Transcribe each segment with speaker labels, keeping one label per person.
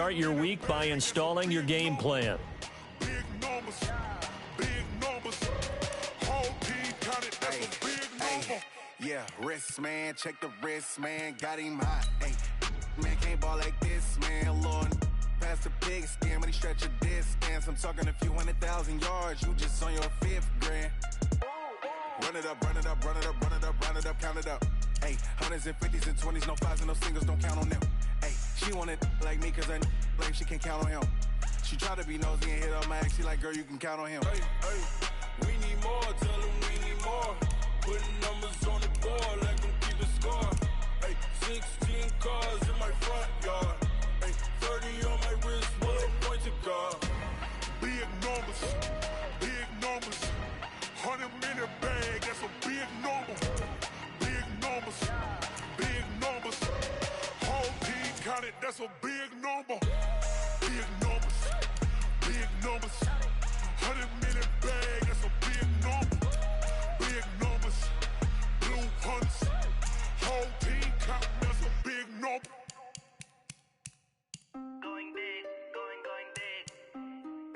Speaker 1: start your week by installing your game plan.
Speaker 2: Big numbers, whole team counted, that's a big number.
Speaker 3: Yeah, wrist, man, check the wrist, man, got him hot, ayy. Man, can't ball like this, man, Lord. Past the pig skin, when he stretch a distance. I'm talking a few 100,000 yards, you just on your 5th grand. Run it up, run it up, run it up, run it up, run it up, count it up. Ayy, hundreds and 50s and 20s, no 5s and no singles, don't count on them. Ayy, she want it like me, cause I blame she can't count on him. She try to be nosy and hit up my ex, she like, girl, you can count on him.
Speaker 2: Hey, we need more, tell them we need more. Putting numbers on the board, let them keep the score. Hey, 16 cars in my front yard. Hey, 30 on my wrist, what a point to God. Big numbers, 100-minute bag, that's a big number. Big numbers, whole team counted, that's a big number. Big numbers, 100-minute bag, that's a big number. Big numbers, blue hunts, whole team counting, that's a big number.
Speaker 4: Going big, going big.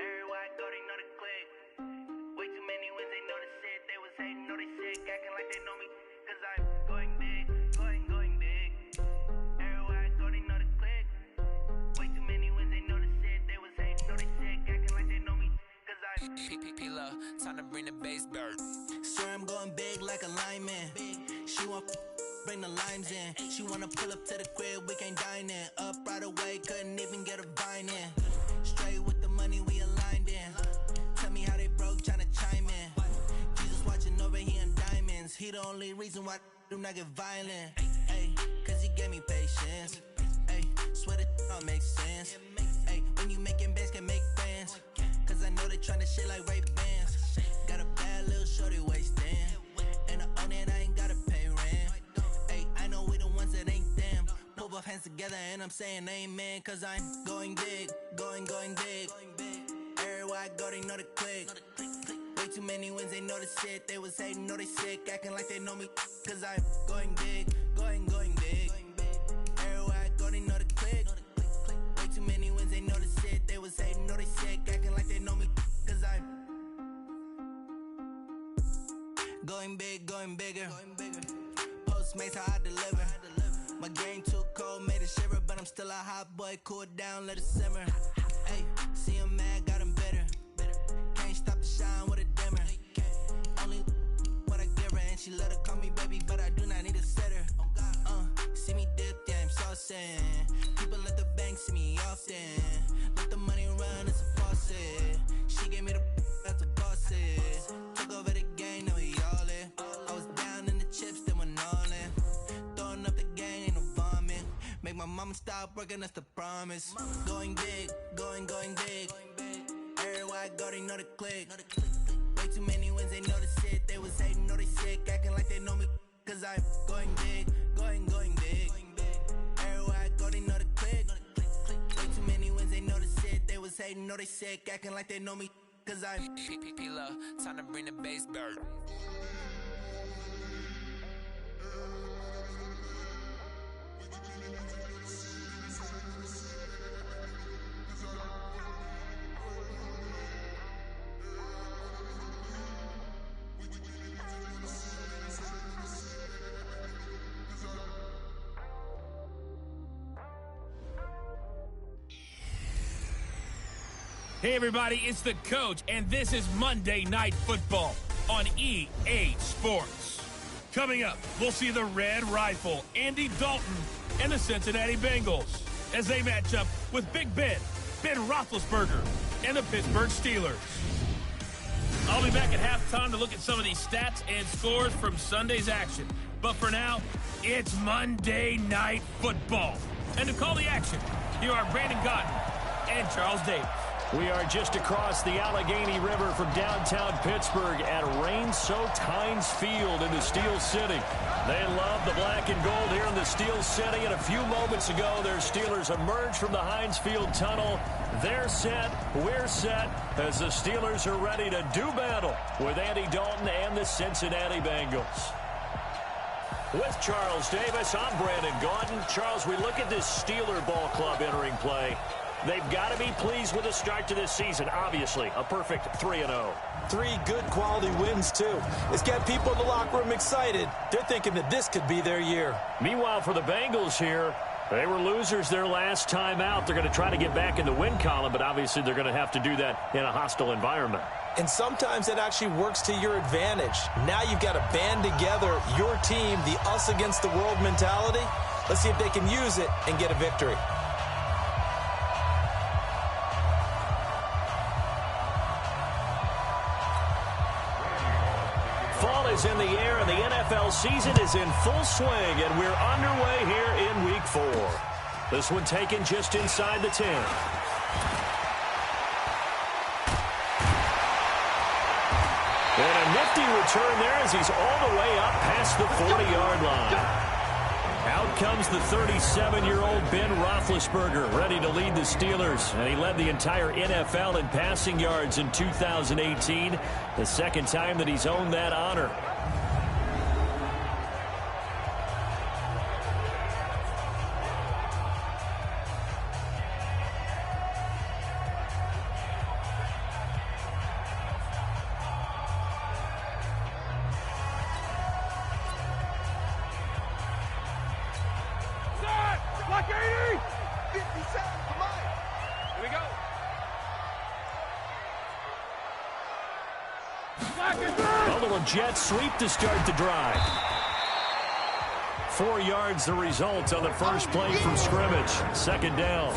Speaker 4: Everywhere I go, they know the click. Way too many wins, they know the shit. They was hating, know they sick, acting like they know me. Cause I'm going big, going big. Everywhere I go, they know the click. Way too many wins, they know the shit. They was hating, know they sick, acting like they know me. Cause I'm
Speaker 5: P-P-P-Lo, time to bring the bass bird.
Speaker 6: Swear I'm going big like a lineman. She want bring the limes in. She wanna pull up to the crib, we can't dine in. Up right away, couldn't even get a vine in. Straight with the money we aligned in. Tell me how they broke, tryna chime in. Jesus watching over here in diamonds. He the only reason why I do not get violent. Ay, cause he gave me patience. Ay, swear that all makes sense. Ay, when you making bands, can make friends. Cause I know they tryna shit like Ray-Bans. Got a bad little shorty wasting. And I own it, I ain't gotta pay rent. Ay, I know we the ones that ain't them. Pull both hands together and I'm saying amen. Cause I'm going big, going big. Everywhere I go, they know the click. Way too many wins, they know the shit. They was hating, know they sick, acting like they know me. Cause I'm going big, going big. Everywhere I go, they know the click. Way too many wins, they know the shit. They was hating, know they sick, acting like they know me. Cause I'm going big, going bigger. Postmates how I deliver. My game too cold, made it shiver, but I'm still a hot boy. Cool it down, let it simmer. Hey, see him mad, got him bitter. Can't stop the shine with a dimmer. Only what I give her, and she let her call me baby, but I do not need a sitter. See me dip, yeah, I'm saucing. People at the bank see me often. Let the money run, it's a faucet. She gave me the that's a boss it. Took over the game, now we all in. I was down in the chips, then went all in. Throwing up the gang, ain't no vomit. Make my mama stop working, that's the promise. Going big, going big. Everywhere I go, they know the click. Way too many wins, they know the shit. They was hating, know they sick, acting like they know me. Cause I'm going big, going big. Everywhere I go, they know the click. Way too many wins, they know the shit. They was hating, know they sick, acting like they know me. Cause I'm
Speaker 5: P-P-P-Lo, time to bring the bass bird.
Speaker 7: Hey everybody, it's the coach, and this is Monday Night Football on EA Sports. Coming up, we'll see the Red Rifle, Andy Dalton, and the Cincinnati Bengals as they match up with Big Ben Roethlisberger, and the Pittsburgh Steelers. I'll be back at halftime to look at some of these stats and scores from Sunday's action. But for now, it's Monday Night Football. And to call the action, here are Brandon Cotton and Charles Davis.
Speaker 1: We are just across the Allegheny River from downtown Pittsburgh at rain-soaked Heinz Field in the Steel City. They love the black and gold here in the Steel City, and a few moments ago, their Steelers emerged from the Heinz Field tunnel. They're set, we're set, as the Steelers are ready to do battle with Andy Dalton and the Cincinnati Bengals. With Charles Davis, I'm Brandon Gaudin. Charles, we look at this Steeler ball club entering play. They've got to be pleased with the start to this season. Obviously, a perfect 3-0.
Speaker 8: 3 good quality wins, too. It's got people in the locker room excited. They're thinking that this could be their year.
Speaker 1: Meanwhile, for the Bengals here, they were losers their last time out. They're going to try to get back in the win column, but obviously they're going to have to do that in a hostile environment.
Speaker 8: And sometimes it actually works to your advantage. Now you've got to band together your team, the us against the world mentality. Let's see if they can use it and get a victory.
Speaker 1: Fall is in the air, and the NFL season is in full swing, and we're underway here in Week 4. This one taken just inside the 10. And a nifty return there as he's all the way up past the 40-yard line. Out comes the 37-year-old Ben Roethlisberger, ready to lead the Steelers. And he led the entire NFL in passing yards in 2018, the second time that he's owned that honor. A little jet sweep to start the drive. 4 yards the result on the first play from scrimmage. Second down.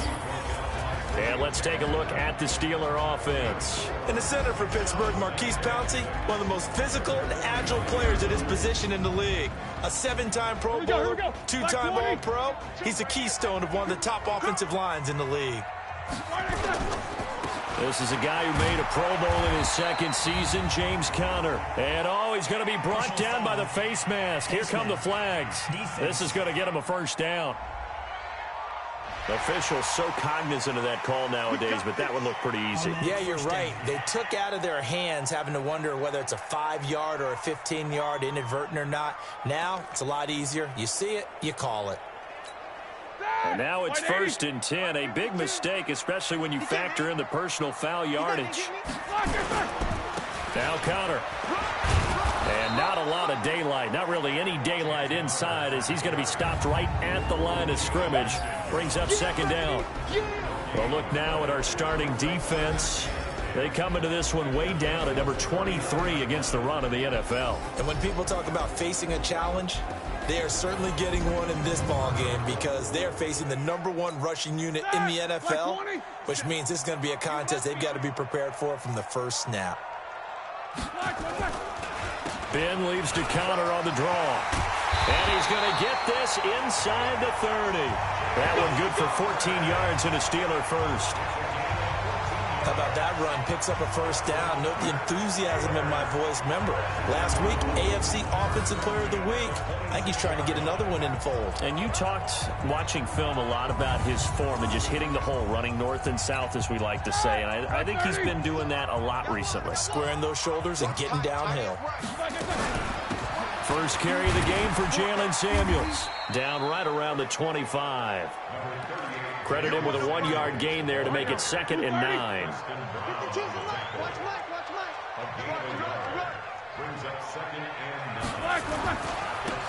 Speaker 1: And let's take a look at the Steeler offense.
Speaker 8: In the center for Pittsburgh, Marquise Pouncey, one of the most physical and agile players at his position in the league. A 7-time Pro Bowler, 2-time All-Pro. He's a keystone of one of the top offensive lines in the league.
Speaker 1: This is a guy who made a Pro Bowl in his second season, James Conner. And, he's going to be brought down by the face mask. Here come the flags. This is going to get him a first down. Officials so cognizant of that call nowadays, but that one looked pretty easy.
Speaker 8: Yeah, you're right. They took out of their hands having to wonder whether it's a 5-yard or a 15-yard inadvertent or not. Now, it's a lot easier. You see it, you call it.
Speaker 1: And now it's 1st and 10. A big mistake, especially when you factor in the personal foul yardage. Now Conner. And not a lot of daylight. Not really any daylight inside as he's going to be stopped right at the line of scrimmage. Brings up second down. Well, look now at our starting defense. They come into this one way down at number 23 against the run of the NFL.
Speaker 8: And when people talk about facing a challenge, they are certainly getting one in this ball game because they are facing the #1 rushing unit in the NFL, which means this is going to be a contest they've got to be prepared for from the first snap.
Speaker 1: Ben leaves to Conner on the draw. And he's going to get this inside the 30. That one good for 14 yards and a Steeler first.
Speaker 8: How about that run? Picks up a first down. Note the enthusiasm in my voice. Remember, last week, AFC Offensive Player of the Week. I think he's trying to get another one in the fold.
Speaker 1: And you talked, watching film, a lot about his form and just hitting the hole, running north and south, as we like to say. And I think he's been doing that a lot recently.
Speaker 8: Squaring those shoulders and getting downhill.
Speaker 1: First carry of the game for Jalen Samuels. Down right around the 25. Credit him with a 1-yard gain there to make it 2nd and 9.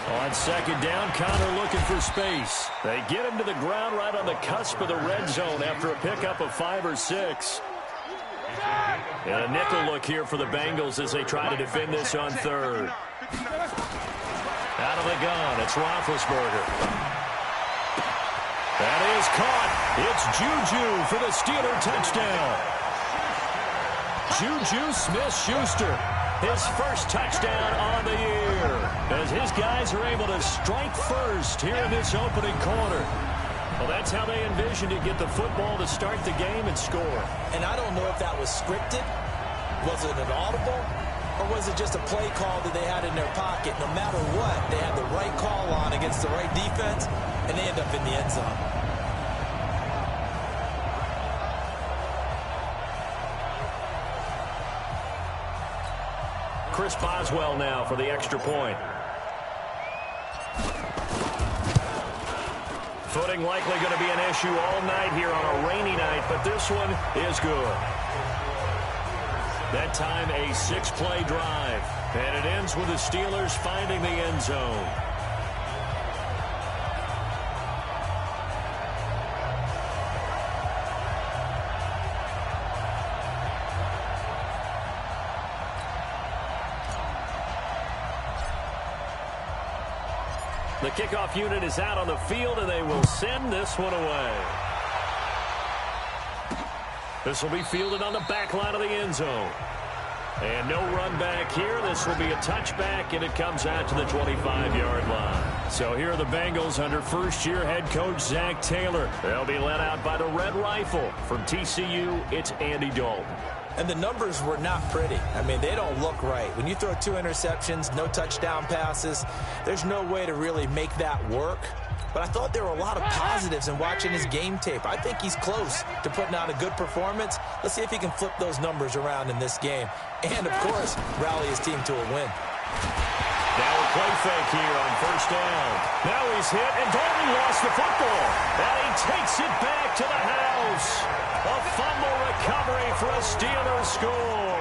Speaker 1: On second down, Conner looking for space. They get him to the ground right on the cusp of the red zone after a pickup of 5 or 6. And a nickel look here for the Bengals as they try to defend this on third. Out of the gun, it's Roethlisberger. That is caught. It's Juju for the Steeler touchdown. Juju Smith-Schuster, his first touchdown on the year, as his guys are able to strike first here in this opening quarter. Well, that's how they envisioned it, get the football to start the game and score.
Speaker 8: And I don't know if that was scripted. Was it an audible? Or was it just a play call that they had in their pocket? No matter what, they had the right call on against the right defense, and they end up in the end zone.
Speaker 1: Chris Boswell now for the extra point. Footing likely going to be an issue all night here on a rainy night, but this one is good. That time a 6-play drive, and it ends with the Steelers finding the end zone. The kickoff unit is out on the field, and they will send this one away. This will be fielded on the back line of the end zone. And no run back here. This will be a touchback, and it comes out to the 25-yard line. So here are the Bengals under first-year head coach Zach Taylor. They'll be led out by the Red Rifle. From TCU, it's Andy Dalton.
Speaker 8: And the numbers were not pretty. I mean, they don't look right. When you throw 2 interceptions, no touchdown passes, there's no way to really make that work. But I thought there were a lot of positives in watching his game tape. I think he's close to putting out a good performance. Let's see if he can flip those numbers around in this game. And, of course, rally his team to a win.
Speaker 1: Now a play fake here on first down. Now he's hit, and Dalton lost the football. And he takes it back to the house. A fumble recovery for a Steelers score.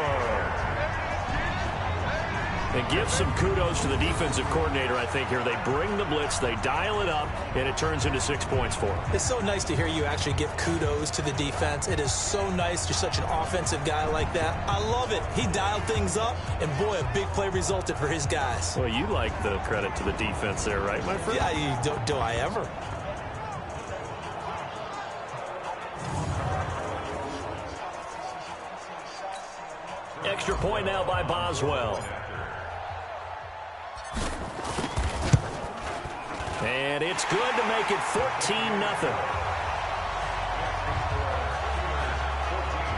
Speaker 1: And give some kudos to the defensive coordinator, I think, here. They bring the blitz, they dial it up, and it turns into 6 points for them.
Speaker 8: It's so nice to hear you actually give kudos to the defense. It is so nice. You're such an offensive guy like that. I love it. He dialed things up, and boy, a big play resulted for his guys.
Speaker 1: Well, you like the credit to the defense there, right, my friend?
Speaker 8: Yeah, do I ever?
Speaker 1: Extra point now by Boswell. And it's good to make it 14-0.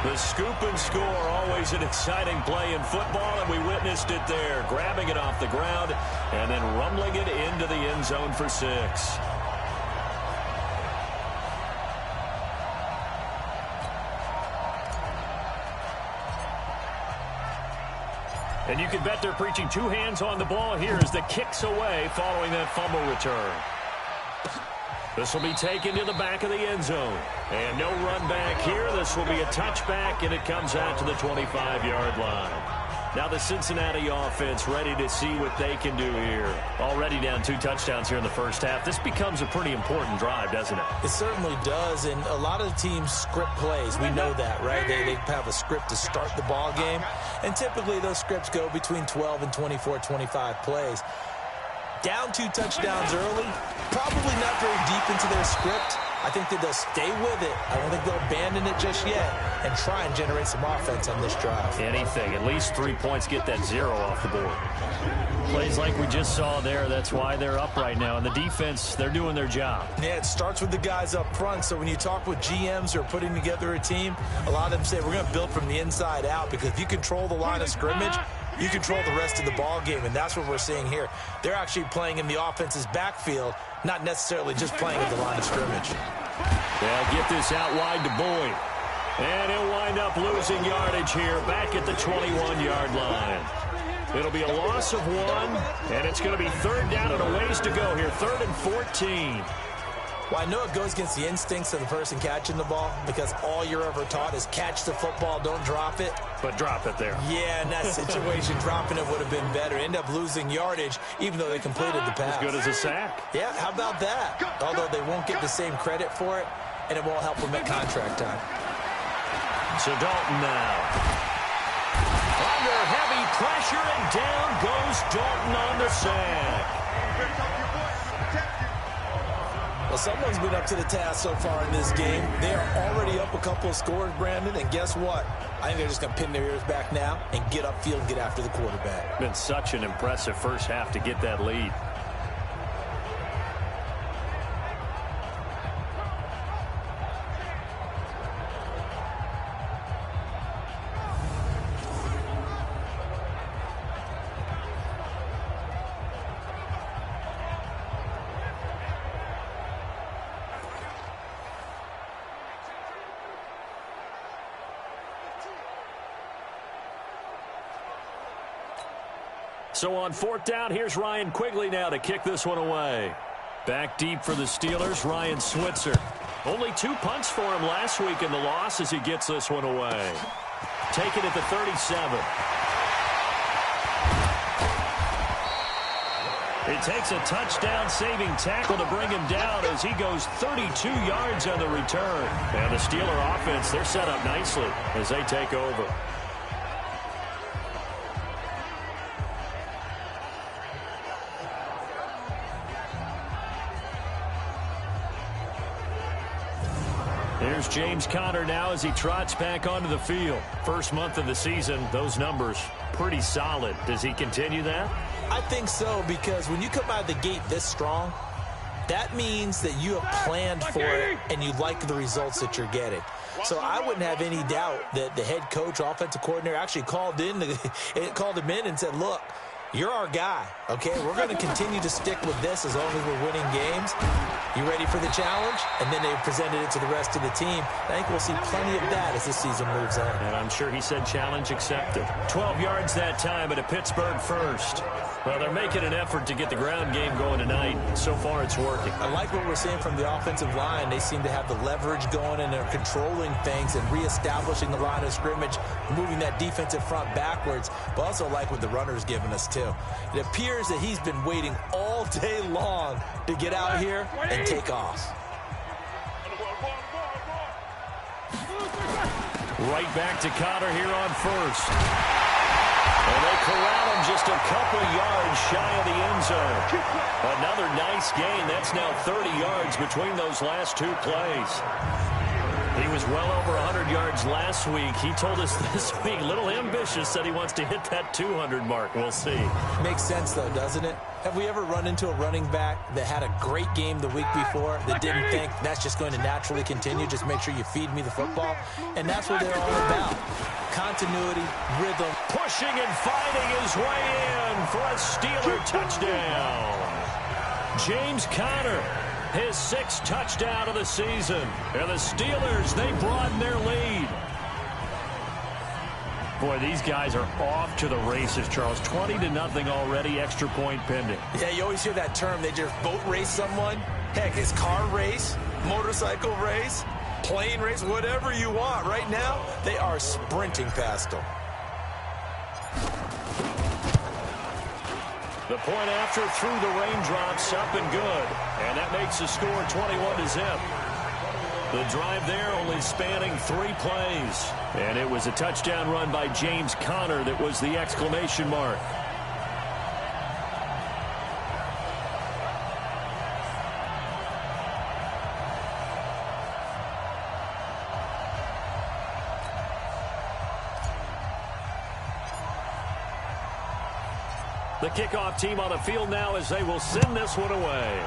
Speaker 1: The scoop and score, always an exciting play in football, and we witnessed it there, grabbing it off the ground and then rumbling it into the end zone for 6. And you can bet they're preaching 2 hands on the ball here as the kick's away following that fumble return. This will be taken to the back of the end zone. And no run back here. This will be a touchback, and it comes out to the 25-yard line. Now the Cincinnati offense ready to see what they can do here. Already down 2 touchdowns here in the first half. This becomes a pretty important drive, doesn't it?
Speaker 8: It certainly does, and a lot of teams script plays. We know that, right? They have a script to start the ball game, and typically those scripts go between 12 and 24, 25 plays. Down 2 touchdowns early, probably not very deep into their script. I think that they'll stay with it. I don't think they'll abandon it just yet and try and generate some offense on this drive.
Speaker 1: Anything. At least 3 points, get that 0 off the board. Plays like we just saw there, that's why they're up right now. And the defense, they're doing their job.
Speaker 8: Yeah, it starts with the guys up front. So when you talk with GMs who are putting together a team, a lot of them say we're going to build from the inside out, because if you control the line of scrimmage, you control the rest of the ball game, and that's what we're seeing here. They're actually playing in the offense's backfield, not necessarily just playing at the line of scrimmage.
Speaker 1: They'll get this out wide to Boyd. And he'll wind up losing yardage here back at the 21-yard line. It'll be a loss of 1, and it's going to be 3rd down and a ways to go here, 3rd and 14.
Speaker 8: Well, I know it goes against the instincts of the person catching the ball, because all you're ever taught is catch the football, don't drop it.
Speaker 1: But drop it there.
Speaker 8: Yeah, in that situation, dropping it would have been better. End up losing yardage, even though they completed the pass.
Speaker 1: As good as a sack.
Speaker 8: Yeah, how about that? Although they won't get the same credit for it, and it won't help them at contract time.
Speaker 1: So Dalton now. Under heavy pressure, and down goes Dalton on the sack.
Speaker 8: Well, someone's been up to the task so far in this game. They are already up a couple of scores, Brandon, and guess what? I think they're just going to pin their ears back now and get upfield and get after the quarterback.
Speaker 1: Been such an impressive first half to get that lead. So on 4th down, here's Ryan Quigley now to kick this one away. Back deep for the Steelers, Ryan Switzer. Only 2 punts for him last week in the loss as he gets this one away. Taken at the 37. It takes a touchdown-saving tackle to bring him down as he goes 32 yards on the return. And the Steeler offense, they're set up nicely as they take over. Here's James Conner now as he trots back onto the field. First month of the season, those numbers pretty solid. Does he continue that?
Speaker 8: I think so, because when you come out of the gate this strong, that means that you have planned for it and you like the results that you're getting. So I wouldn't have any doubt that the head coach, offensive coordinator, actually called him in and said, look, you're our guy, okay? We're going to continue to stick with this as long as we're winning games. You ready for the challenge? And then they presented it to the rest of the team. I think we'll see plenty of that as the season moves on.
Speaker 1: And I'm sure he said challenge accepted. 12 yards that time at a Pittsburgh first. Well, they're making an effort to get the ground game going tonight. So far, it's working.
Speaker 8: I like what we're seeing from the offensive line. They seem to have the leverage going, and they're controlling things and reestablishing the line of scrimmage, moving that defensive front backwards. But also like what the runner's giving us, too. It appears that he's been waiting all day long to get out here and take off.
Speaker 1: Right back to Conner here on first. And they corral him just a couple yards shy of the end zone. Another nice gain. That's now 30 yards between those last 2 plays. He was well over 100 yards last week. He told us this week, a little ambitious, said he wants to hit that 200 mark. We'll see.
Speaker 8: Makes sense, though, doesn't it? Have we ever run into a running back that had a great game the week before that didn't think that's just going to naturally continue, just make sure you feed me the football? And that's what they're all about. Continuity, rhythm.
Speaker 1: Pushing and fighting his way in for a Steeler touchdown. James Conner, his 6th touchdown of the season. And the Steelers, they broaden their lead. Boy, these guys are off to the races, Charles. 20-0 already, extra point pending.
Speaker 8: Yeah, you always hear that term. They just boat race someone. Heck, it's car race, motorcycle race, plane race, whatever you want. Right now, they are sprinting past them.
Speaker 1: The point after through the raindrops, up and good. And that makes the score 21-0. The drive there only spanning 3 plays. And it was a touchdown run by James Conner that was the exclamation mark. The kickoff team on the field now as they will send this one away.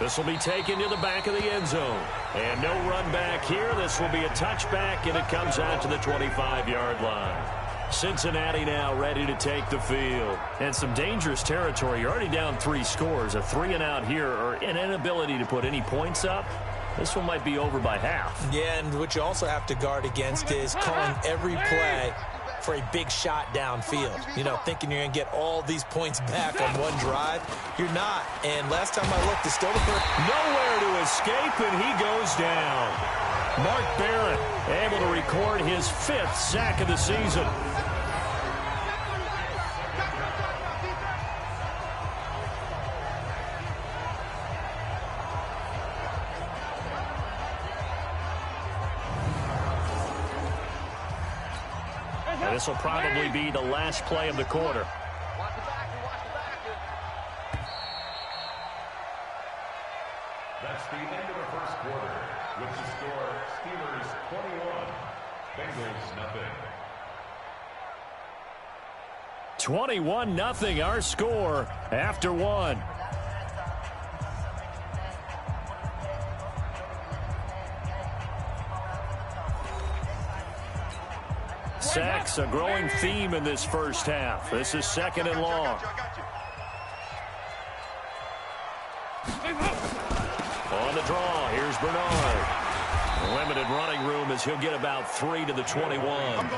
Speaker 1: This will be taken to the back of the end zone. And no run back here. This will be a touchback, and it comes out to the 25-yard line. Cincinnati now ready to take the field. And some dangerous territory. You're already down 3 scores. A 3-and-out here, or an inability to put any points up. This one might be over by half.
Speaker 8: Yeah, and what you also have to guard against is calling every play for a big shot downfield. You know, thinking you're going to get all these points back on one drive. You're not. And last time I looked, it's still the first.
Speaker 1: Nowhere to escape, and he goes down. Mark Barrett able to record his 5th sack of the season. This will probably be the last play of the quarter.
Speaker 9: That's the end of the first quarter. With the score, Steelers 21, Bengals nothing.
Speaker 1: 21-0 our score after 1. Sacks, a growing theme in this first half. This is 2nd and long. On the draw, here's Bernard. Limited running room as he'll get about 3 to the 21.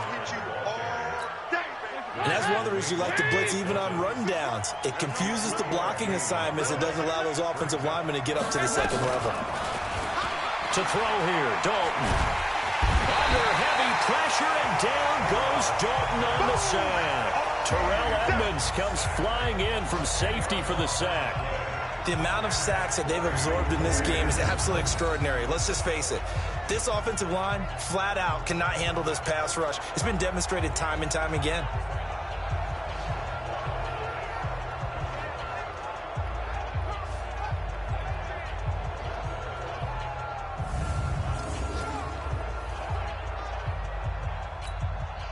Speaker 8: And that's one of the reasons you like to blitz even on rundowns. It confuses the blocking assignments. It doesn't allow those offensive linemen to get up to the second level.
Speaker 1: To throw here, Dalton. Under heavy pressure, and down goes Dalton on the sack. Terrell Edmonds comes flying in from safety for the sack.
Speaker 8: The amount of sacks that they've absorbed in this game is absolutely extraordinary. Let's just face it. This offensive line, flat out, cannot handle this pass rush. It's been demonstrated time and time again.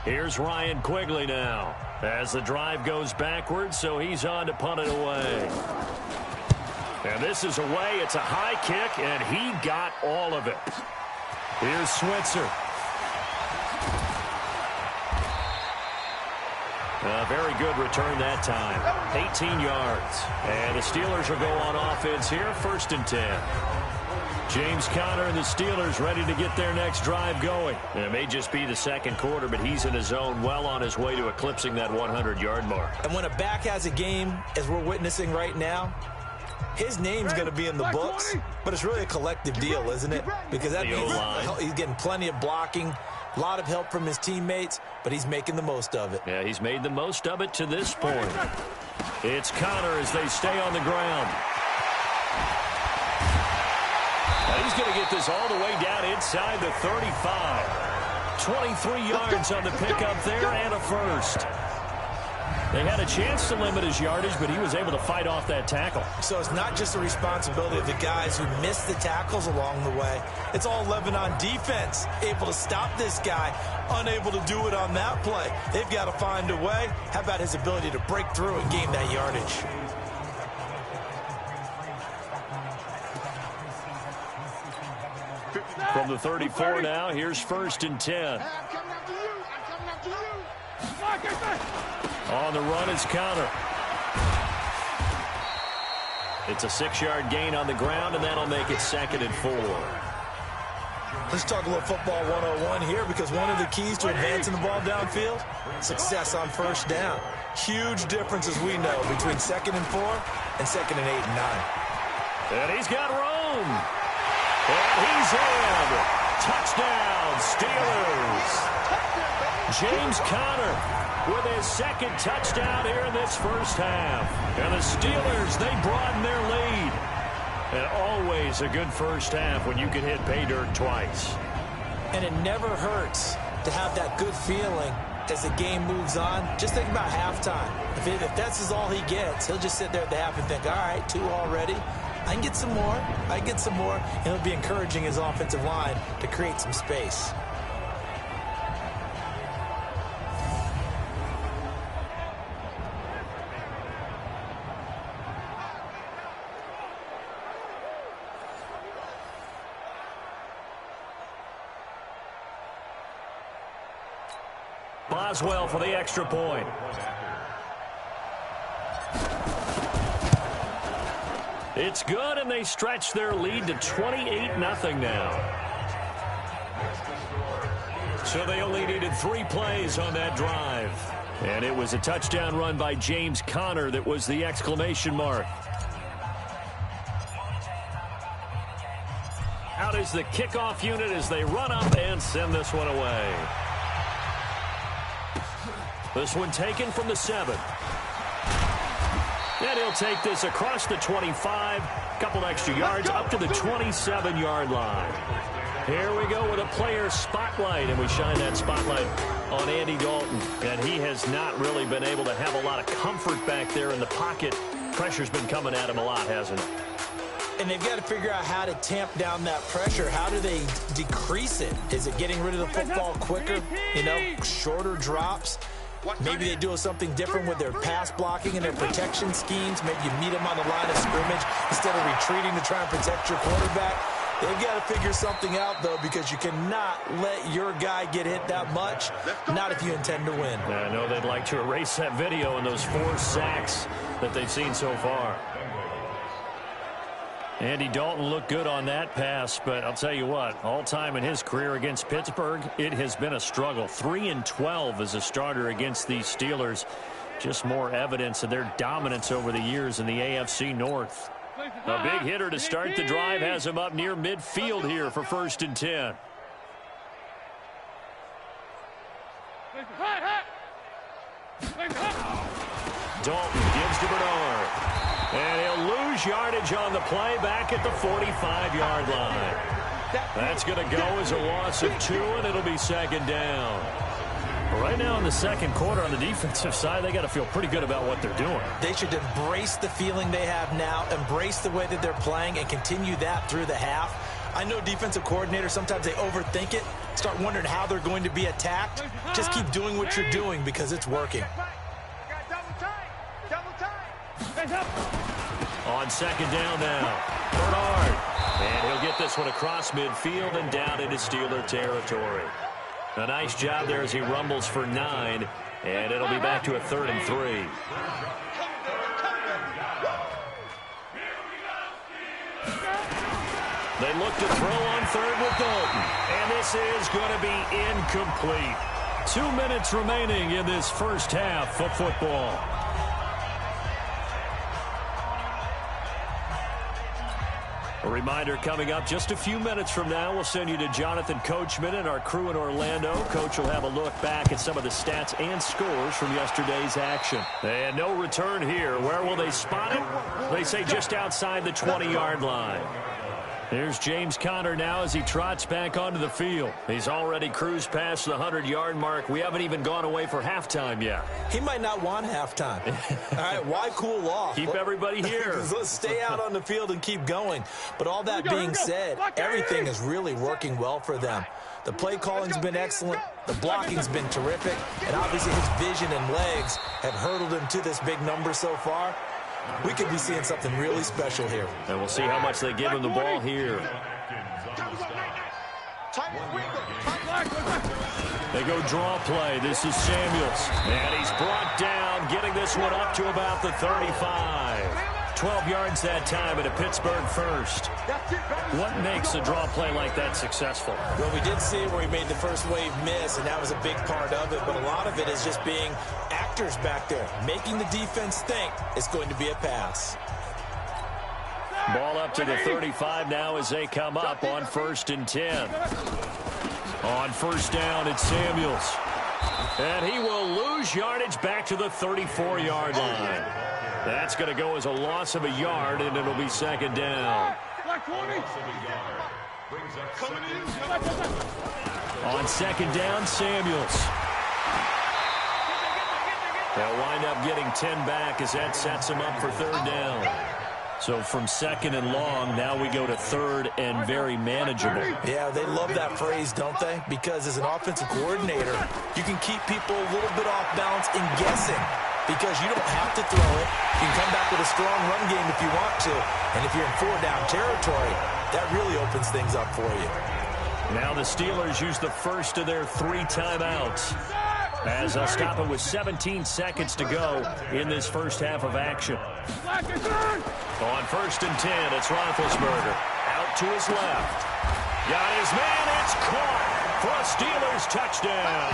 Speaker 1: Here's Ryan Quigley now as the drive goes backwards, so he's on to punt it away. And this is away. It's a high kick, and he got all of it. Here's Switzer. A very good return that time. 18 yards. And the Steelers will go on offense here, 1st and 10. James Conner and the Steelers ready to get their next drive going. And it may just be the second quarter, but he's in his zone, well on his way to eclipsing that 100-yard mark.
Speaker 8: And when a back has a game, as we're witnessing right now, his name's going to be in the books, but it's really a collective deal, isn't it? Because that means he's getting plenty of blocking, a lot of help from his teammates, but he's making the most of it.
Speaker 1: Yeah, he's made the most of it to this point. It's Conner as they stay on the ground. Now he's going to get this all the way down inside the 35. 23 yards on the pickup there and a first. They had a chance to limit his yardage, but he was able to fight off that tackle.
Speaker 8: So it's not just the responsibility of the guys who missed the tackles along the way. It's all 11 on defense, able to stop this guy, unable to do it on that play. They've got to find a way. How about his ability to break through and gain that yardage?
Speaker 1: From the 34 now, here's 1st and 10. On the run is Conner. It's a 6-yard gain on the ground, and that'll make it 2nd and 4.
Speaker 8: Let's talk a little football 101 here, because one of the keys to advancing the ball downfield, success on 1st down. Huge difference, as we know, between 2nd and 4 and 2nd and 8 and 9.
Speaker 1: And he's got room. And he's in. Touchdown, Steelers. James Conner with his 2nd touchdown here in this 1st half. And the Steelers, they broaden their lead. And always a good 1st half when you can hit pay dirt twice.
Speaker 8: And it never hurts to have that good feeling as the game moves on. Just think about halftime. If that's all he gets, he'll just sit there at the half and think, all right, 2 already. I can get some more. I can get some more. And he'll be encouraging his offensive line to create some space.
Speaker 1: Boswell for the extra point. It's good, and they stretch their lead to 28-0 now. So they only needed 3 plays on that drive. And it was a touchdown run by James Conner that was the exclamation mark. Out is the kickoff unit as they run up and send this one away. This one taken from the 7. And he'll take this across the 25, couple extra yards up to the 27-yard line. Here we go with a player spotlight, and we shine that spotlight on Andy Dalton. And he has not really been able to have a lot of comfort back there in the pocket. Pressure's been coming at him a lot, hasn't it?
Speaker 8: And they've got to figure out how to tamp down that pressure. How do they decrease it? Is it getting rid of the football quicker? You know, shorter drops? Maybe they do something different with their pass blocking and their protection schemes. Maybe you meet them on the line of scrimmage instead of retreating to try and protect your quarterback. They've got to figure something out, though, because you cannot let your guy get hit that much, not if you intend to win.
Speaker 1: I know they'd like to erase that video and those 4 sacks that they've seen so far. Andy Dalton looked good on that pass, but I'll tell you what, all time in his career against Pittsburgh, it has been a struggle. 3-12 as a starter against these Steelers. Just more evidence of their dominance over the years in the AFC North. A big hitter to start the drive has him up near midfield here for 1st and 10. Dalton gives to Bernard. And he'll lose yardage on the play back at the 45-yard line. That's going to go as a loss of 2, and it'll be 2nd down. Right now in the 2nd quarter on the defensive side, they got to feel pretty good about what they're doing.
Speaker 8: They should embrace the feeling they have now, embrace the way that they're playing, and continue that through the half. I know defensive coordinators, sometimes they overthink it, start wondering how they're going to be attacked. Just keep doing what you're doing because it's working.
Speaker 1: On 2nd down now, Bernard. And he'll get this one across midfield and down into Steeler territory. A nice job there as he rumbles for 9, and it'll be back to a 3rd and 3. They look to throw on 3rd with Dalton, and this is going to be incomplete. 2 minutes remaining in this first half of football. A reminder coming up just a few minutes from now, we'll send you to Jonathan Coachman and our crew in Orlando. Coach will have a look back at some of the stats and scores from yesterday's action. And no return here. Where will they spot it? They say just outside the 20-yard line. Here's James Conner now as he trots back onto the field. He's already cruised past the 100-yard mark. We haven't even gone away for halftime yet.
Speaker 8: He might not want halftime. All right, why cool off?
Speaker 1: Keep everybody here.
Speaker 8: Let's stay out on the field and keep going. But all that being said, everything is really working well for them. The play calling's been excellent. The blocking's been terrific. And obviously his vision and legs have hurdled him to this big number so far. We could be seeing something really special here.
Speaker 1: And we'll see how much they give him the ball here. They go draw play. This is Samuels. And he's brought down, getting this one up to about the 35. 12 yards that time at a Pittsburgh first. What makes a draw play like that successful?
Speaker 8: Well, we did see where he made the first wave miss, and that was a big part of it. But a lot of it is just being actors back there, making the defense think it's going to be a pass.
Speaker 1: Ball up to the 35 now as they come up on 1st and 10. On 1st down, it's Samuels. And he will lose yardage back to the 34-yard line. That's going to go as a loss of a yard, and it'll be 2nd down. On 2nd down, Samuels. They'll wind up getting 10 back as that sets him up for 3rd down. So from 2nd and long, now we go to 3rd and very manageable.
Speaker 8: Yeah, they love that phrase, don't they? Because as an offensive coordinator, you can keep people a little bit off balance in guessing. Because you don't have to throw it. You can come back with a strong run game if you want to. And if you're in 4-down territory, that really opens things up for you.
Speaker 1: Now the Steelers use the first of their 3 timeouts, as they'll stop it with 17 seconds to go in this first half of action. On 1st and 10, it's Roethlisberger. Out to his left. Got his man. It's caught for a Steelers touchdown.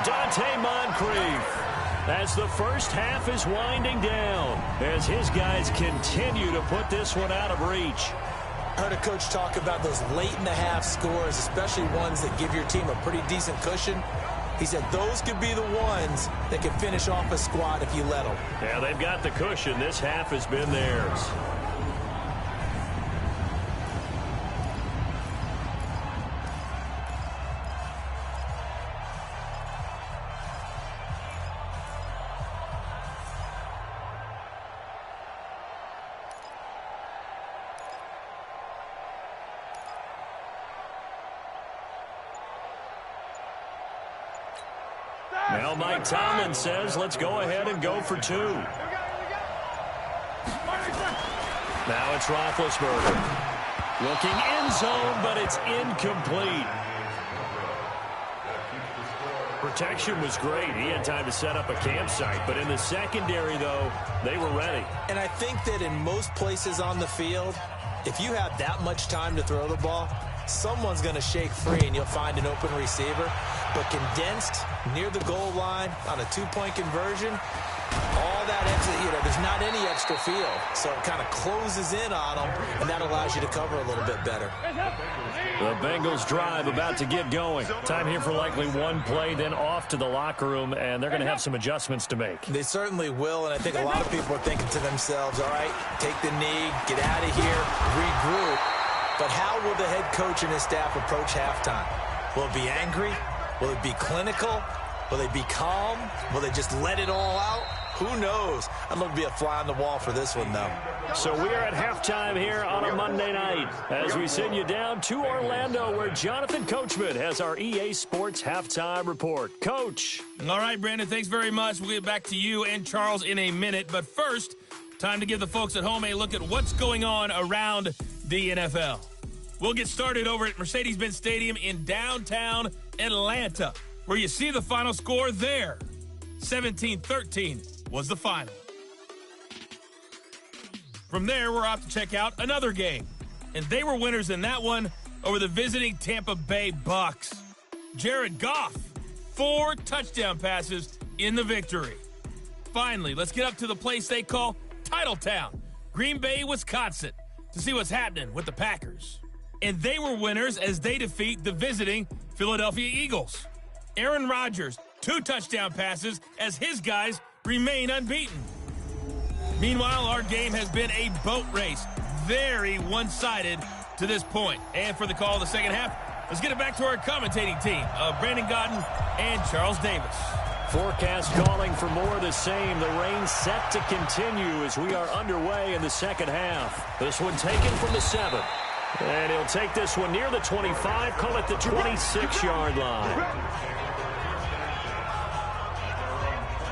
Speaker 1: Dante Moncrief. As the first half is winding down, as his guys continue to put this one out of reach.
Speaker 8: I heard a coach talk about those late-in-the-half scores, especially ones that give your team a pretty decent cushion. He said those could be the ones that can finish off a squad if you let them.
Speaker 1: Yeah, they've got the cushion. This half has been theirs. Now Mike Tomlin says, let's go ahead and go for 2. Now it's Roethlisberger. Looking end zone, but it's incomplete. protection was great. He had time to set up a campsite. But in the secondary, though, they were ready.
Speaker 8: And I think that in most places on the field, if you have that much time to throw the ball, someone's going to shake free and you'll find an open receiver. But condensed near the goal line on a two-point conversion, all that extra, there's not any extra field. So it kind of closes in on them, and that allows you to cover a little bit better.
Speaker 1: The Bengals drive about to get going. Time here for likely one play, then off to the locker room, and they're going to have some adjustments to make.
Speaker 8: They certainly will, and I think a lot of people are thinking to themselves, all right, take the knee, get out of here, regroup. But how will the head coach and his staff approach halftime? Will it be angry? Will it be clinical? Will they be calm? Will they just let it all out? Who knows? I'd love to be a fly on the wall for this one, though.
Speaker 1: So we are at halftime here on a Monday night as we send you down to Orlando, where Jonathan Coachman has our EA Sports halftime report. Coach.
Speaker 7: All right, Brandon, thanks very much. We'll get back to you and Charles in a minute. But first, time to give the folks at home a look at what's going on around the NFL. We'll get started over at Mercedes-Benz Stadium in downtown Atlanta, where you see the final score there. 17-13 was the final. From there, we're off to check out another game. And they were winners in that one over the visiting Tampa Bay Bucks. Jared Goff, 4 touchdown passes in the victory. Finally, let's get up to the place they call Titletown, Green Bay, Wisconsin, to see what's happening with the Packers. And they were winners as they defeat the visiting Philadelphia Eagles. Aaron Rodgers, 2 touchdown passes as his guys remain unbeaten. Meanwhile, our game has been a boat race, very one-sided to this point. And for the call of the second half, let's get it back to our commentating team of Brandon Godden and Charles Davis.
Speaker 1: Forecast calling for more of the same. The rain set to continue as we are underway in the second half. This one taken from the 7. And he'll take this one near the 25, call it the 26-yard line.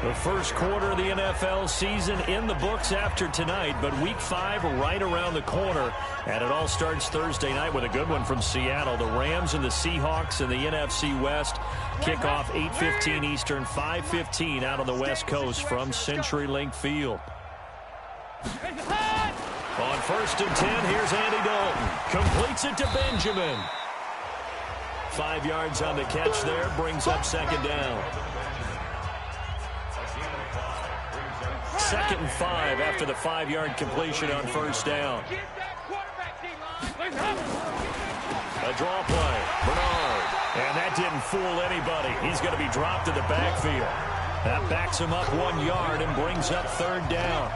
Speaker 1: The first quarter of the NFL season in the books after tonight, but Week 5 right around the corner. And it all starts Thursday night with a good one from Seattle. The Rams and the Seahawks in the NFC West kick off 8:15 Eastern, 5:15 out on the West Coast from CenturyLink Field. On 1st and 10, here's Andy Dalton. Completes it to Benjamin. 5 yards on the catch there, brings up second down. 2nd and 5 after the 5-yard completion on 1st down. A draw play. Bernard. And that didn't fool anybody. He's going to be dropped to the backfield. That backs him up 1 yard and brings up 3rd down.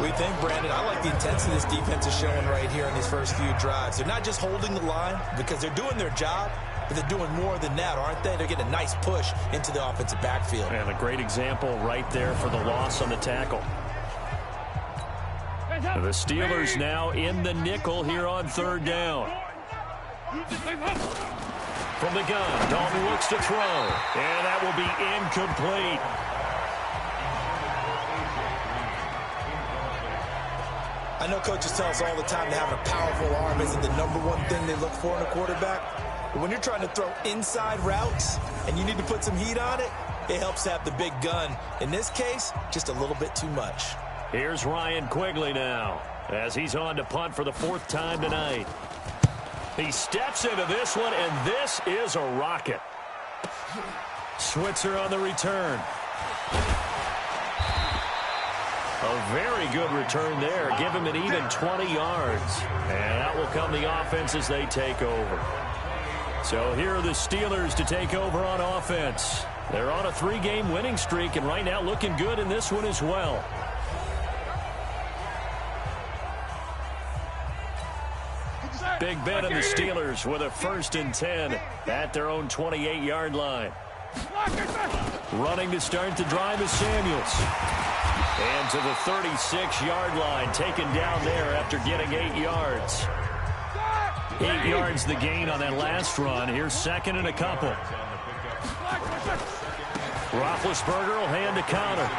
Speaker 8: We think, Brandon, I like the intensity this defense is showing right here in these first few drives. They're not just holding the line because they're doing their job, but they're doing more than that, aren't they? They're getting a nice push into the offensive backfield.
Speaker 1: And a great example right there for the loss on the tackle. The Steelers now in the nickel here on 3rd down. From the gun, Dalton looks to throw, and that will be incomplete.
Speaker 8: I know coaches tell us all the time that having a powerful arm isn't the #1 thing they look for in a quarterback. But when you're trying to throw inside routes and you need to put some heat on it, it helps to have the big gun. In this case, just a little bit too much.
Speaker 1: Here's Ryan Quigley now as he's on to punt for the 4th time tonight. He steps into this one, and this is a rocket. Switzer on the return. A very good return there. Give him an even 20 yards. And that will come the offense as they take over. So here are the Steelers to take over on offense. They're on a 3-game winning streak, and right now looking good in this one as well. Big Ben and the Steelers with a 1st and 10 at their own 28-yard line. Running to start the drive is Samuels. And to the 36-yard line, taken down there after getting 8 yards. 8 yards the gain on that last run. Here's 2nd and a couple. Roethlisberger will hand the counter.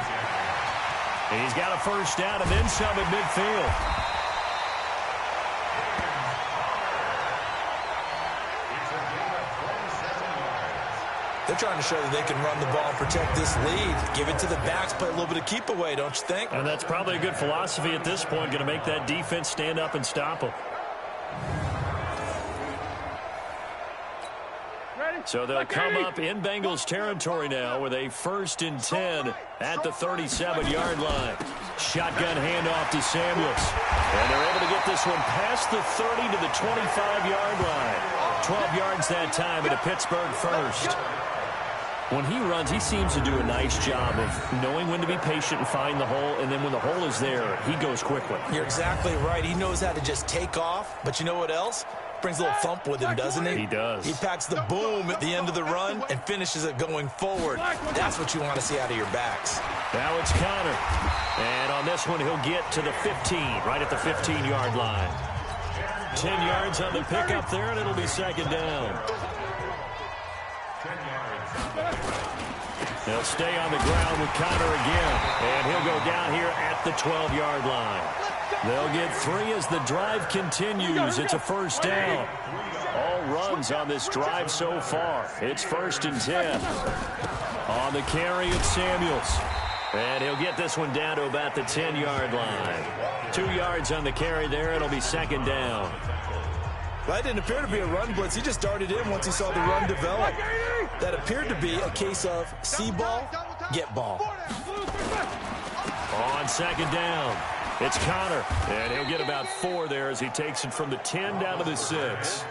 Speaker 1: And he's got a 1st down and then some at midfield.
Speaker 8: They're trying to show that they can run the ball and protect this lead. Give it to the backs, play a little bit of keep away, don't you think?
Speaker 1: And that's probably a good philosophy at this point, going to make that defense stand up and stop them. So they'll come up in Bengals territory now with a 1st and 10 at the 37-yard line. Shotgun handoff to Samuels. And they're able to get this one past the 30 to the 25-yard line. 12 yards that time at a Pittsburgh first. When he runs, he seems to do a nice job of knowing when to be patient and find the hole, and then when the hole is there, he goes quickly.
Speaker 8: You're exactly right. He knows how to just take off, but you know what else? Brings a little thump with him, doesn't he?
Speaker 1: He does.
Speaker 8: He packs the boom at the end of the run and finishes it going forward. That's what you want to see out of your backs.
Speaker 1: Now it's Connor. And on this one, he'll get to the 15, right at the 15-yard line. 10 yards on the pickup there, and it'll be 2nd down. They'll stay on the ground with Connor again. And he'll go down here at the 12-yard line. They'll get 3 as the drive continues. It's a 1st down. All runs on this drive so far. It's 1st and 10. On the carry, it's Samuels. And he'll get this one down to about the 10-yard line. 2 yards on the carry there. It'll be 2nd down.
Speaker 8: That didn't appear to be a run blitz. He just darted in once he saw the run develop. That appeared to be a case of see ball, get ball.
Speaker 1: On 2nd down, it's Connor. And he'll get about 4 there as he takes it from the 10 down to the 6.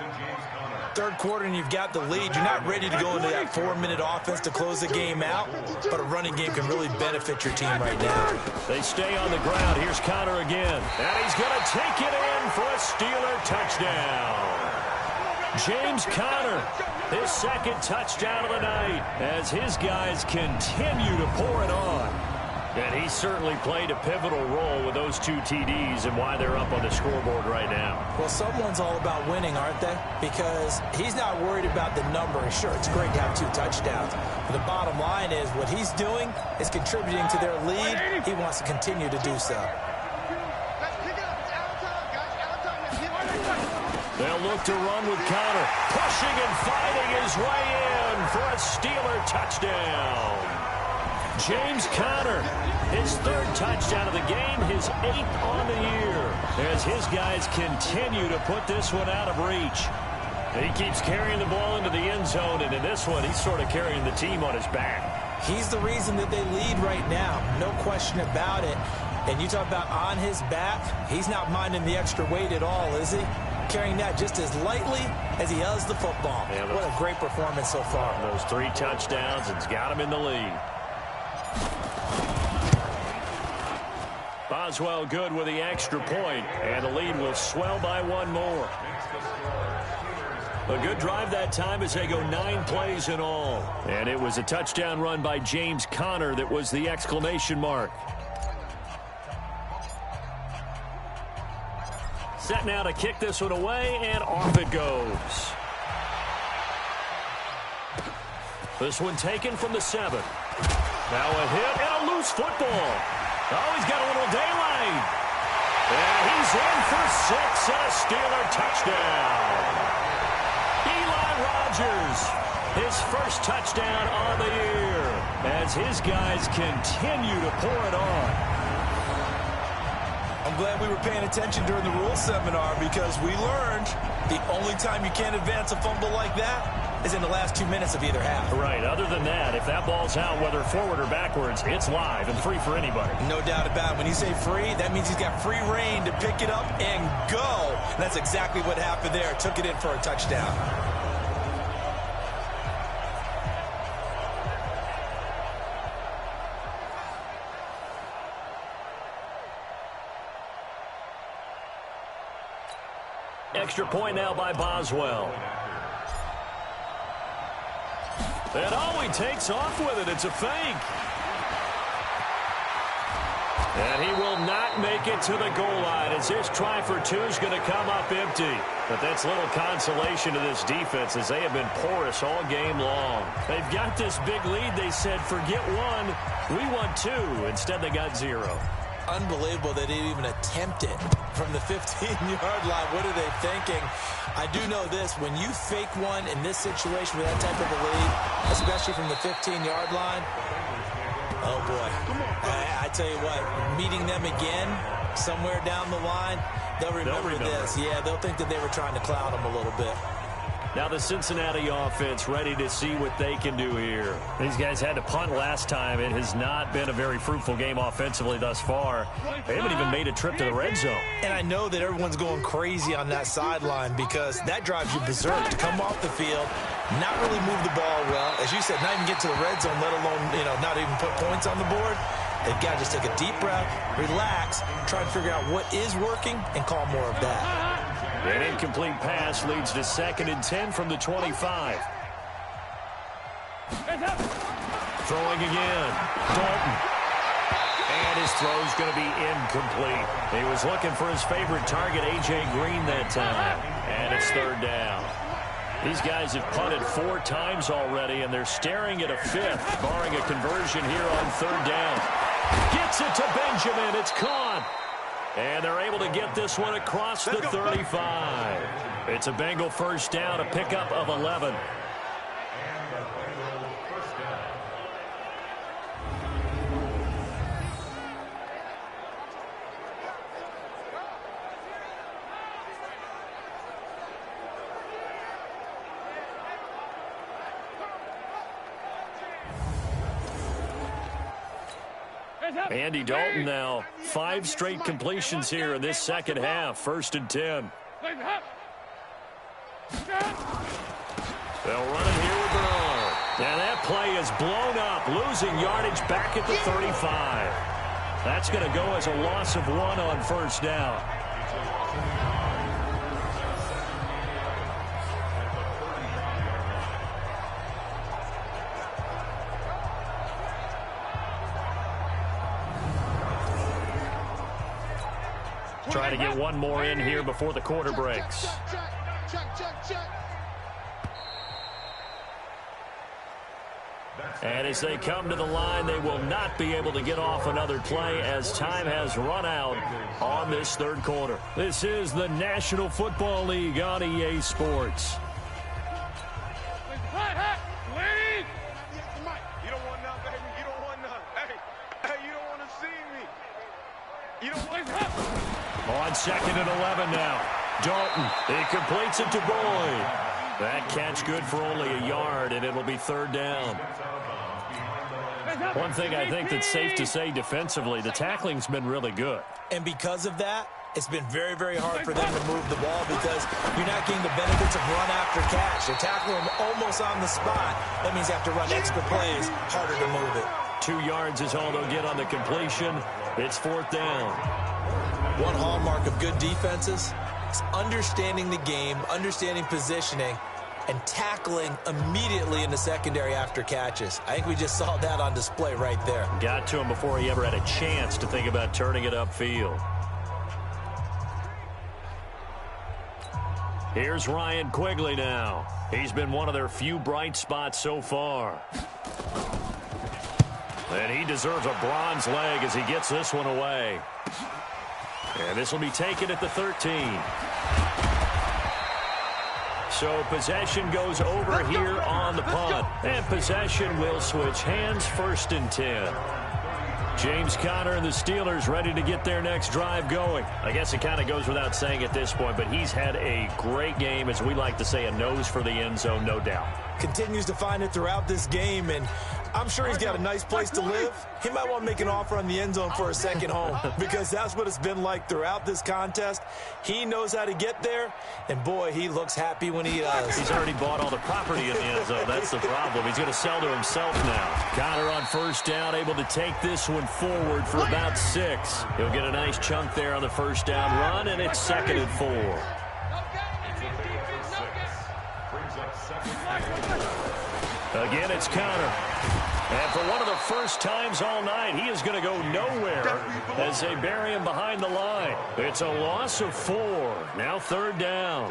Speaker 8: 3rd quarter and you've got the lead. You're not ready to go into that 4-minute offense to close the game out, but a running game can really benefit your team right now.
Speaker 1: They stay on the ground. Here's Connor again. And he's going to take it in for a Steeler touchdown. James Conner, his 2nd touchdown of the night as his guys continue to pour it on. And he certainly played a pivotal role with those 2 TDs and why they're up on the scoreboard right now.
Speaker 8: Well, someone's all about winning, aren't they? Because he's not worried about the number. Sure, it's great to have 2 touchdowns. But the bottom line is what he's doing is contributing to their lead. He wants to continue to do so.
Speaker 1: They'll look to run with Conner, pushing and fighting his way in for a Steeler touchdown. James Conner, his 3rd touchdown of the game, his 8th on the year, as his guys continue to put this one out of reach. He keeps carrying the ball into the end zone, and in this one, he's sort of carrying the team on his back.
Speaker 8: He's the reason that they lead right now, no question about it. And you talk about on his back, he's not minding the extra weight at all, is he? Carrying that just as lightly as he does the football. Yeah, what a great performance so far.
Speaker 1: Those 3 touchdowns, it's got him in the lead. Boswell good with the extra point, and the lead will swell by 1 more. A good drive that time as they go 9 plays in all. And it was a touchdown run by James Conner that was the exclamation mark. Set now to kick this one away, and off it goes. This one taken from the 7. Now a hit and a loose football. Oh, he's got a little daylight. And he's in for 6 and a Steeler touchdown. Eli Rogers, his 1st touchdown on the year, as his guys continue to pour it on.
Speaker 8: I'm glad we were paying attention during the rules seminar because we learned the only time you can't advance a fumble like that is in the last 2 minutes of either half.
Speaker 1: Right. Other than that, if that ball's out, whether forward or backwards, it's live and free for anybody.
Speaker 8: No doubt about it. When you say free, that means he's got free reign to pick it up and go. And that's exactly what happened there. Took it in for a touchdown.
Speaker 1: Extra point now by Boswell. And he takes off with it. It's a fake. And he will not make it to the goal line as this try for 2 is going to come up empty. But that's little consolation to this defense as they have been porous all game long. They've got this big lead. They said, forget 1, we want 2. Instead, they got 0.
Speaker 8: unbelievable they didn't even attempt it from the 15-yard line. What are they thinking? I do know this. When you fake one in this situation with that type of a lead, especially from the 15-yard line, oh, boy. I tell you what, meeting them again somewhere down the line, they'll remember this. Yeah, they'll think that they were trying to cloud them a little bit.
Speaker 1: Now the Cincinnati offense ready to see what they can do here. These guys had to punt last time. It has not been a very fruitful game offensively thus far. They haven't even made a trip to the red zone.
Speaker 8: And I know that everyone's going crazy on that sideline because that drives you berserk to come off the field, not really move the ball well. As you said, not even get to the red zone, let alone, not even put points on the board. They've got to just take a deep breath, relax, try to figure out what is working, and call more of that.
Speaker 1: An incomplete pass leads to 2nd and 10 from the 25. Throwing again. Dalton. And his throw's going to be incomplete. He was looking for his favorite target, A.J. Green, that time. And it's 3rd down. These guys have punted 4 times already, and they're staring at a 5th, barring a conversion here on 3rd down. Gets it to Benjamin. It's caught. And they're able to get this one across the 35. It's a Bengal first down, a pickup of 11. Andy Dalton now, 5 straight completions here in this second half. 1st and 10. They'll run it here with Bernard. And that play is blown up, losing yardage back at the 35. That's going to go as a loss of 1 on 1st down. Try to get one more in here before the quarter breaks. And as they come to the line, they will not be able to get off another play as time has run out on this 3rd quarter. This is the National Football League on EA Sports. On 2nd and 11 now. Dalton, he completes it to Boyd. That catch good for only a yard, and it'll be 3rd down. One thing I think that's safe to say defensively, the tackling's been really good.
Speaker 8: And because of that, it's been very, very hard for them to move the ball because you're not getting the benefits of run after catch. They're tackling them almost on the spot. That means you have to run extra plays, harder to move it.
Speaker 1: 2 yards is all they'll get on the completion. It's 4th down.
Speaker 8: One hallmark of good defenses is understanding the game, understanding positioning, and tackling immediately in the secondary after catches. I think we just saw that on display right there.
Speaker 1: Got to him before he ever had a chance to think about turning it upfield. Here's Ryan Quigley now. He's been one of their few bright spots so far. And he deserves a bronze leg as he gets this one away. And this will be taken at the 13. So possession goes over here on the punt. And possession will switch hands. 1st and 10. James Conner and the Steelers ready to get their next drive going. I guess it kind of goes without saying at this point, but he's had a great game, as we like to say, a nose for the end zone, no doubt.
Speaker 8: Continues to find it throughout this game, and I'm sure he's got a nice place to live. He might want to make an offer on the end zone for a second home because that's what it's been like throughout this contest. He knows how to get there, and boy, he looks happy when he does.
Speaker 1: He's already bought all the property in the end zone. That's the problem. He's going to sell to himself now. Conner on 1st down, able to take this one forward for about 6. He'll get a nice chunk there on the 1st down run, and it's 2nd and 4. Again, it's Conner. And for one of the first times all night, he is going to go nowhere as they bury him behind the line. It's a loss of 4. Now 3rd down.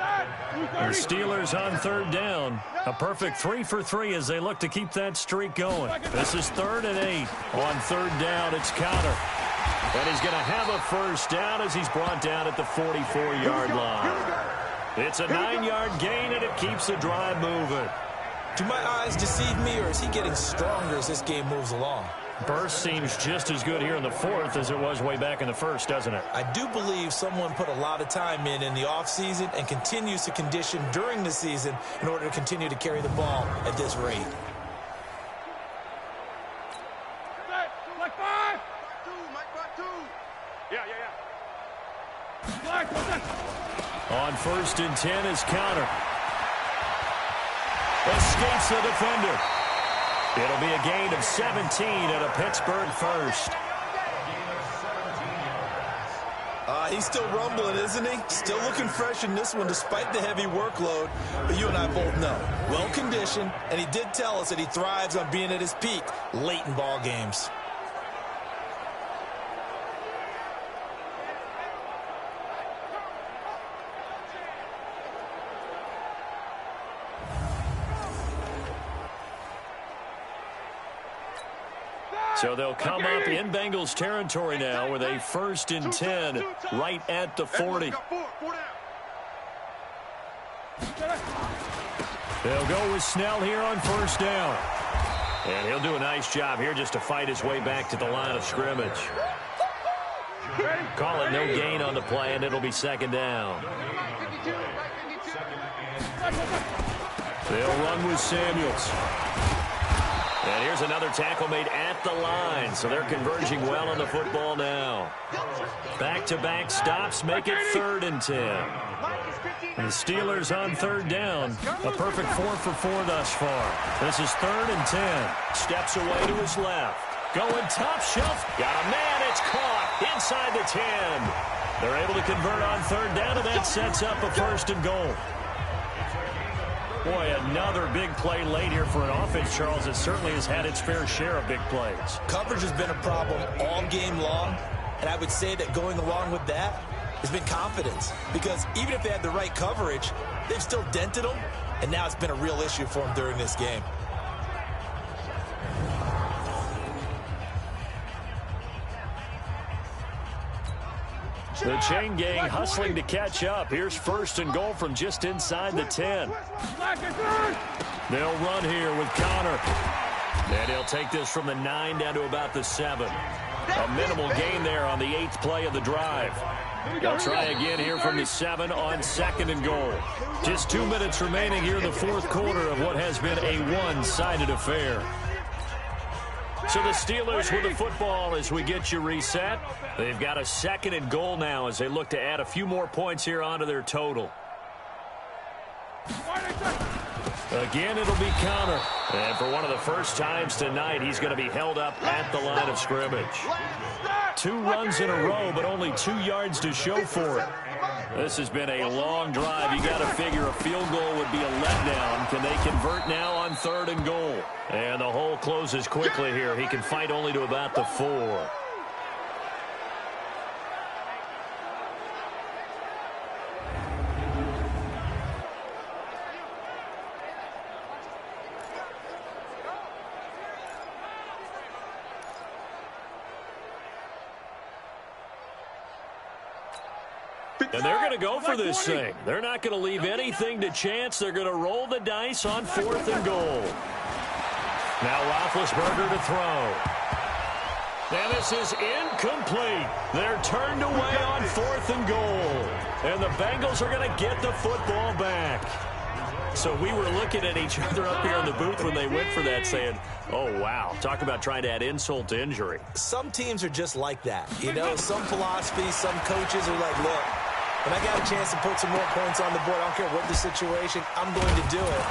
Speaker 1: The Steelers on 3rd down. A perfect 3 for 3 as they look to keep that streak going. This is 3rd and 8. On 3rd down, it's Conner. And he's going to have a first down as he's brought down at the 44-yard line. It's a 9-yard gain, and it keeps the drive moving.
Speaker 8: Do my eyes deceive me, or is he getting stronger as this game moves along?
Speaker 1: Burst seems just as good here in the fourth as it was way back in the first, doesn't it?
Speaker 8: I do believe someone put a lot of time in the offseason and continues to condition during the season in order to continue to carry the ball at this rate.
Speaker 1: On 1st and 10 is counter. Escapes the defender. It'll be a gain of 17 at a Pittsburgh first.
Speaker 8: He's still rumbling, isn't he? Still looking fresh in this one despite the heavy workload. But you and I both know, well-conditioned, and he did tell us that he thrives on being at his peak late in ball games.
Speaker 1: So they'll come up in Bengals territory now with a 1st and 10 right at the 40. They'll go with Snell here on 1st down. And he'll do a nice job here just to fight his way back to the line of scrimmage. Call it no gain on the play, and it'll be 2nd down. They'll run with Samuels. And here's another tackle made at the line, so they're converging well on the football now. Back-to-back stops make it 3rd and 10. The Steelers on 3rd down. A perfect 4 for 4 thus far. This is 3rd and 10. Steps away to his left. Going top shelf. Got a man. It's caught inside the 10. They're able to convert on 3rd down, and that sets up a 1st and goal. Boy, another big play late here for an offense, Charles, that certainly has had its fair share of big plays.
Speaker 8: Coverage has been a problem all game long, and I would say that going along with that has been confidence. Because even if they had the right coverage, they've still dented them, and now it's been a real issue for them during this game.
Speaker 1: The chain gang hustling to catch up. Here's 1st and goal from just inside the 10. They'll run here with Connor. And he'll take this from the 9 down to about the 7. A minimal gain there on the 8th play of the drive. They'll try again here from the 7 on 2nd and goal. Just 2 minutes remaining here in the 4th quarter of what has been a one-sided affair. So the Steelers with the football as we get you reset. They've got a 2nd and goal now as they look to add a few more points here onto their total. Again, it'll be counter. And for one of the first times tonight, he's going to be held up at the line of scrimmage. 2 runs in a row, but only 2 yards to show for it. This has been a long drive. You got to figure a field goal would be a letdown. Can they convert now on 3rd and goal? And the hole closes quickly here. He can fight only to about the 4. And they're going to go for this thing. They're not going to leave anything to chance. They're going to roll the dice on 4th and goal. Now Roethlisberger to throw. And this is incomplete. They're turned away on 4th and goal. And the Bengals are going to get the football back. So we were looking at each other up here in the booth when they went for that saying, oh, wow, talk about trying to add insult to injury.
Speaker 8: Some teams are just like that. You know, some philosophies, some coaches are like, look, when I got a chance to put some more points on the board, I don't care what the situation, I'm going to do it.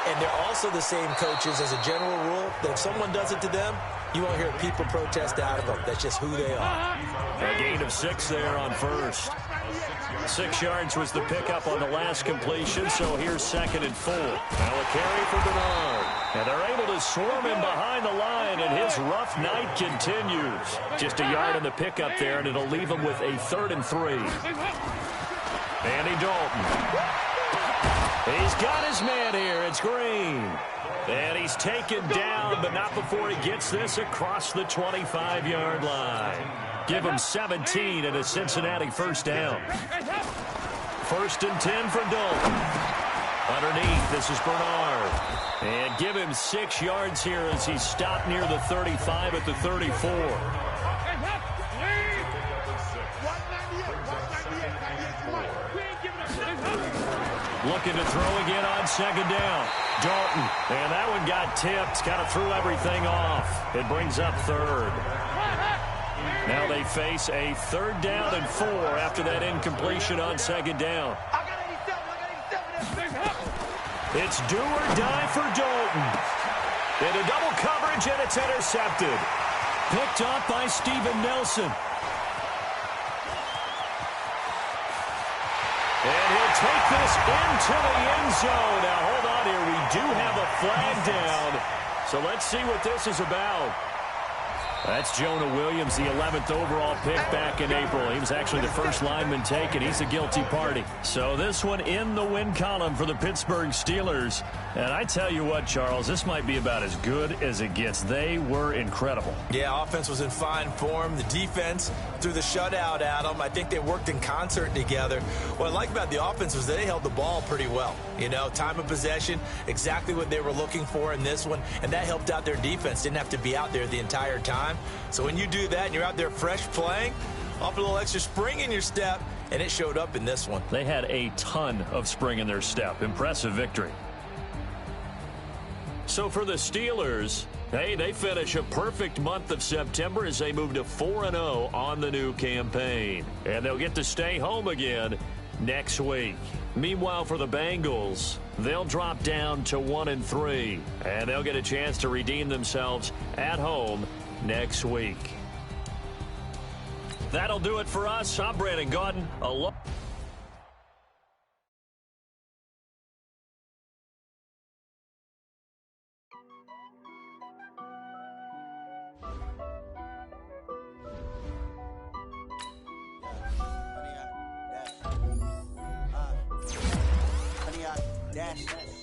Speaker 8: And they're also the same coaches as a general rule that if someone does it to them, you won't hear people protest out of them. That's just who they are.
Speaker 1: A gain of 6 there on 1st. 6 yards was the pickup on the last completion, so here's 2nd and 4. Now a carry for Bernard. And they're able to swarm him behind the line, and his rough night continues. Just a yard on the pickup there, and it'll leave him with a 3rd and 3. Andy Dalton. He's got his man here. It's Green. And he's taken down, but not before he gets this across the 25-yard line. Give him 17 and a Cincinnati first down. 1st and 10 for Dalton. Underneath, this is Bernard. And give him 6 yards here as he's stopped near the 35 at the 34. Looking to throw again on 2nd down. Dalton, and that one got tipped. Kind of threw everything off. It brings up 3rd. Now they face a 3rd down and 4 after that incompletion on 2nd down. It's do or die for Dalton. Into double coverage, and it's intercepted. Picked up by Steven Nelson. And he'll take this into the end zone. Now, hold on here. We do have a flag down. So let's see what this is about. That's Jonah Williams, the 11th overall pick back in April. He was actually the first lineman taken. He's a guilty party. So this one in the win column for the Pittsburgh Steelers. And I tell you what, Charles, this might be about as good as it gets. They were incredible.
Speaker 8: Yeah, offense was in fine form. The defense threw the shutout at them. I think they worked in concert together. What I like about the offense was they held the ball pretty well. You know, time of possession, exactly what they were looking for in this one. And that helped out their defense. Didn't have to be out there the entire time. So when you do that and you're out there fresh playing, off a little extra spring in your step, and it showed up in this one.
Speaker 1: They had a ton of spring in their step. Impressive victory. So for the Steelers, hey, they finish a perfect month of September as they move to 4-0 on the new campaign. And they'll get to stay home again next week. Meanwhile, for the Bengals, they'll drop down to 1-3, and they'll get a chance to redeem themselves at home next week. That'll do it for us. I'm Brandon Gaudin.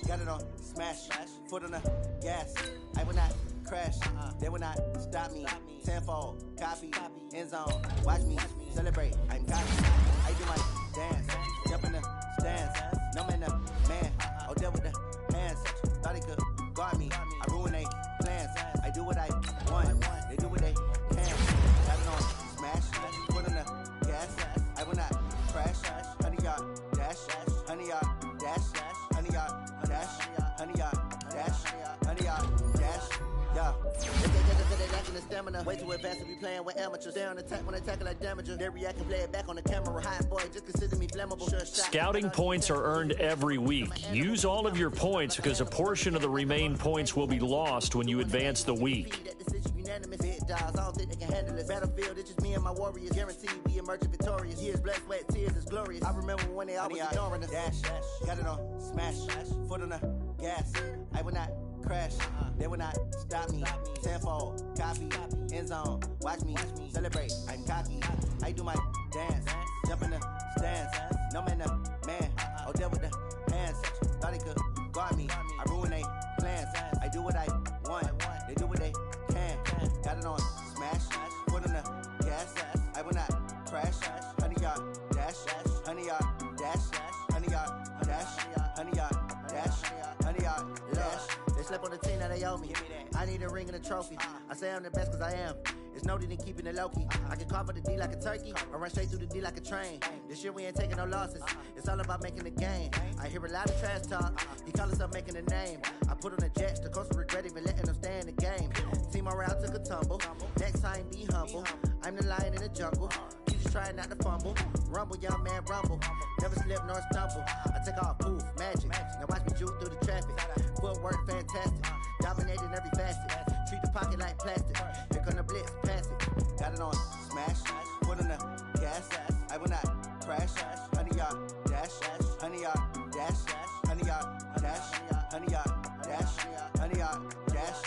Speaker 6: Got it on smash, foot on the gas. I will not crash, they will not stop me. Tenfold, copy, end zone. Watch me celebrate. I'm cocky. I do my dance, jump in the stands. No man, man. I'll deal with the hands. Thought he could guard me. I ruin they plans. I do what I want. They do what they can. Got it on smash, foot on the gas. I will not crash. 100-yard dash, 100-yard dash. 100-yard dash, 100-yard dash, 100-yard dash, yeah. They lacking the stamina. Way too advanced to be playing with amateurs. They on attack when they tackle like damager. They react and play it back on the camera. Hot boy, just consider me flammable.
Speaker 1: Scouting points are earned every week. Use all of your points because a portion of the remaining points will be lost when you advance the week.
Speaker 6: Big dogs, I don't think they can handle it. Battlefield, it's just me and my warriors. Guaranteed we emerge victorious. Years, blood, sweat, tears is glorious. I remember when they always ignoring us. Dash, got it on smash, foot on the gas. I will not crash, they will not stop me. Tenfold, copy, end zone. Watch me celebrate. I'm cocky. I do my dance, jump in the stands. No man, man. I'll deal with the hands. Thought he could guard me. I ruin they plans. I do what I want. They do what they can. Got it on smash, foot on the gas. I will not crash. 100-yard dash, 100-yard dash, 100-yard dash, 100-yard dash, 100-yard dash. They slept on the team that they owe me. I need a ring and a trophy. I say I'm the best cause I am. It's noted in keeping it low-key. I can carve up the D like a turkey or run straight through the D like a train. This year we ain't taking no losses. It's all about making the game. I hear a lot of trash talk. He call himself making a name. I put on the Jets. The coach will regret even letting them stay in the game. Team morale took a tumble. Next time be humble. I'm the lion in the jungle. You just trying not to fumble. Rumble, young man, rumble. Never slip nor stumble. I take off, poof, magic. Now watch me juke through the traffic. Footwork fantastic. Dominating every facet. Treat the pocket like plastic. Here come the blitz, pass it. Got it on smash. Foot on the gas. I will not crash. 100-yard dash. 100-yard dash. 100-yard dash. 100-yard dash. 100-yard dash.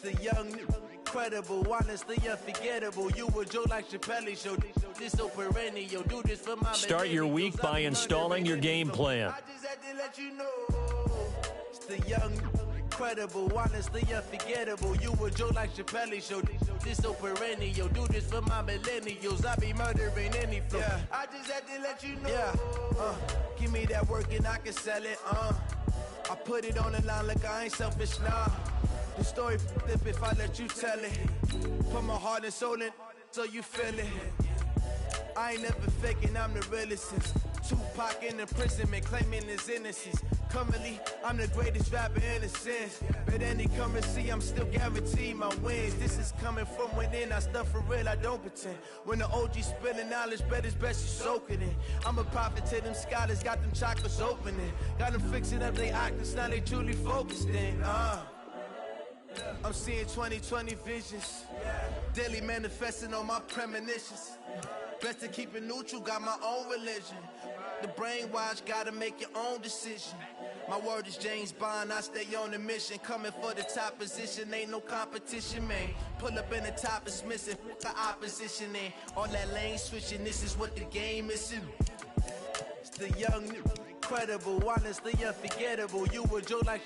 Speaker 6: The young, incredible, honestly unforgettable. You a Joe like Chappelle show. This so perennial. Do this for my
Speaker 1: Start your week by installing your game plan.
Speaker 6: I just had to let you know. It's the young, incredible, honestly unforgettable. You a Joe like Chappelle show. This so perennial. Do this for my millennials. I be murdering any flow. Yeah. I just had to let you know. Yeah. Give me that work and I can sell it. I put it on the line like I ain't selfish, nah. The story flip if I let you tell it. Put my heart and soul in so you feel it. I ain't never faking, I'm the realest since Tupac in imprisonment, claiming his innocence. Currently, I'm the greatest rapper in a sense. But any currency, I'm still guaranteed my wins. This is coming from within, I stuff for real, I don't pretend. When the OG spilling knowledge, bet it's best you soak it in. I'm a prophet to them scholars, got them chakras opening. Got them fixing up they octaves, now they truly focused in. I'm seeing 2020 visions, daily manifesting on my premonitions. Best to keep it neutral, got my own religion. The brainwash, gotta make your own decision. My word is James Bond, I stay on the mission. Coming for the top position, ain't no competition, man. Pull up in the top is missing, the opposition in. All that lane switching, this is what the game is in. It's the young, incredible, honestly unforgettable. You a Joe like